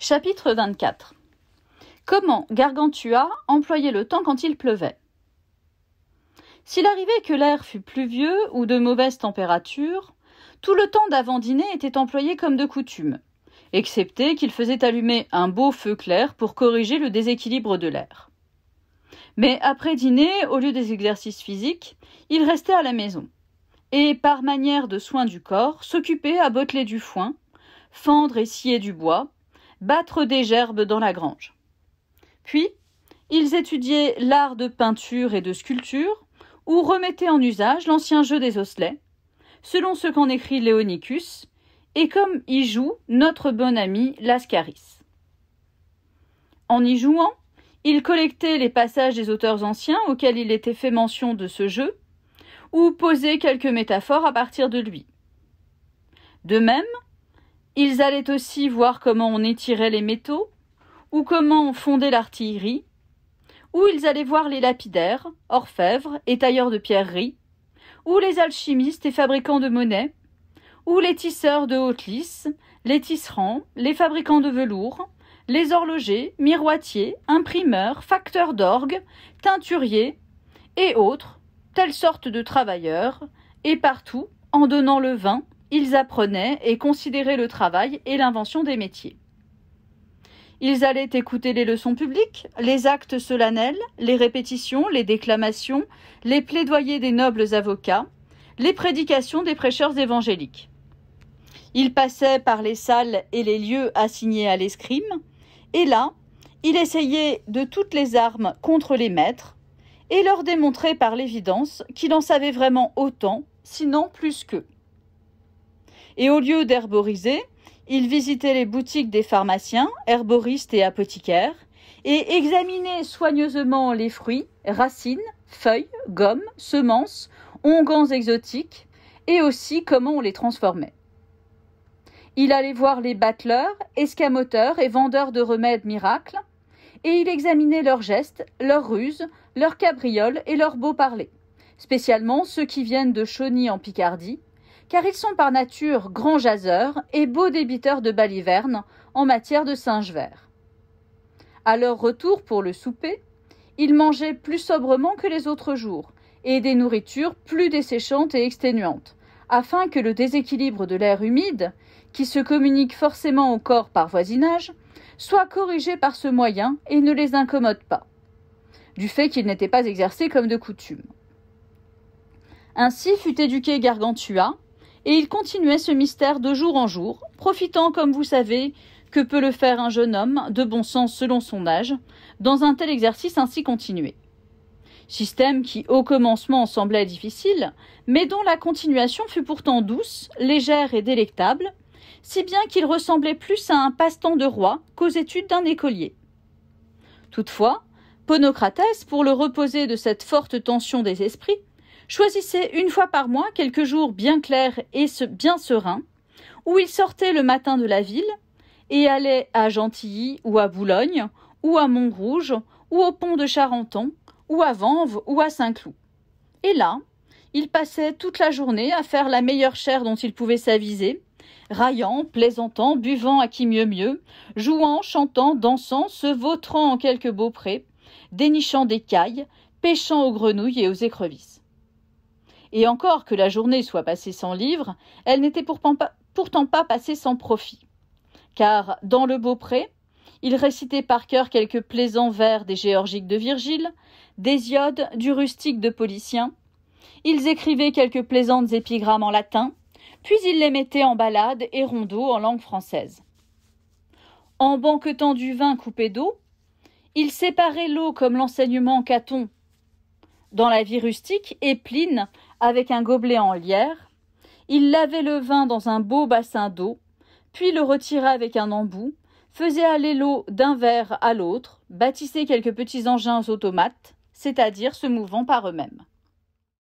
Chapitre 24. Comment Gargantua employait le temps quand il pleuvait. S'il arrivait que l'air fût pluvieux ou de mauvaise température, tout le temps d'avant-dîner était employé comme de coutume, excepté qu'il faisait allumer un beau feu clair pour corriger le déséquilibre de l'air. Mais après dîner, au lieu des exercices physiques, il restait à la maison, et par manière de soin du corps, s'occupait à botteler du foin, fendre et scier du bois, battre des gerbes dans la grange. Puis, ils étudiaient l'art de peinture et de sculpture, ou remettaient en usage l'ancien jeu des osselets, selon ce qu'en écrit Léonicus, et comme y joue notre bon ami Lascaris. En y jouant, il collectait les passages des auteurs anciens auxquels il était fait mention de ce jeu, ou posait quelques métaphores à partir de lui. De même, ils allaient aussi voir comment on étirait les métaux, ou comment on fondait l'artillerie, ou ils allaient voir les lapidaires, orfèvres et tailleurs de pierreries, ou les alchimistes et fabricants de monnaie, ou les tisseurs de haute lisse, les tisserands, les fabricants de velours, les horlogers, miroitiers, imprimeurs, facteurs d'orgue, teinturiers et autres, telles sortes de travailleurs, et partout, en donnant le vin, ils apprenaient et considéraient le travail et l'invention des métiers. Ils allaient écouter les leçons publiques, les actes solennels, les répétitions, les déclamations, les plaidoyers des nobles avocats, les prédications des prêcheurs évangéliques. Ils passaient par les salles et les lieux assignés à l'escrime, et là, il essayait de toutes les armes contre les maîtres, et leur démontrait par l'évidence qu'il en savait vraiment autant, sinon plus qu'eux. Et au lieu d'herboriser, il visitait les boutiques des pharmaciens, herboristes et apothicaires, et examinait soigneusement les fruits, racines, feuilles, gommes, semences, onguents exotiques, et aussi comment on les transformait. Il allait voir les bateleurs, escamoteurs et vendeurs de remèdes miracles, et il examinait leurs gestes, leurs ruses, leurs cabrioles et leurs beaux parlers, spécialement ceux qui viennent de Chauny en Picardie, car ils sont par nature grands jaseurs et beaux débiteurs de balivernes en matière de singe-vert. À leur retour pour le souper, ils mangeaient plus sobrement que les autres jours, et des nourritures plus desséchantes et exténuantes, afin que le déséquilibre de l'air humide, qui se communique forcément au corps par voisinage, soit corrigé par ce moyen et ne les incommode pas, du fait qu'ils n'étaient pas exercés comme de coutume. Ainsi fut éduqué Gargantua, et il continuait ce mystère de jour en jour, profitant, comme vous savez, que peut le faire un jeune homme, de bon sens selon son âge, dans un tel exercice ainsi continué. Système qui, au commencement, semblait difficile, mais dont la continuation fut pourtant douce, légère et délectable, si bien qu'il ressemblait plus à un passe-temps de roi qu'aux études d'un écolier. Toutefois, Ponocrates, pour le reposer de cette forte tension des esprits, choisissait une fois par mois quelques jours bien clairs et bien sereins, où il sortait le matin de la ville et allait à Gentilly ou à Boulogne, ou à Montrouge, ou au pont de Charenton, ou à Vanves, ou à Saint-Cloud. Et là, il passait toute la journée à faire la meilleure chère dont il pouvait s'aviser, raillant, plaisantant, buvant à qui mieux, jouant, chantant, dansant, se vautrant en quelques beauprés, dénichant des cailles, pêchant aux grenouilles et aux écrevisses. Et encore que la journée soit passée sans livre, elle n'était pourtant pas passée sans profit. Car, dans le Beaupré, il récitait par cœur quelques plaisants vers des géorgiques de Virgile, d'Hésiode, du rustique de Policien. Ils écrivaient quelques plaisantes épigrammes en latin, puis ils les mettaient en ballades et rondeaux en langue française. En banquetant du vin coupé d'eau, ils séparaient l'eau comme l'enseignement Caton dans la vie rustique, et Pline, avec un gobelet en lierre, il lavait le vin dans un beau bassin d'eau, puis le retirait avec un embout, faisait aller l'eau d'un verre à l'autre, bâtissait quelques petits engins automates, c'est-à-dire se mouvant par eux-mêmes.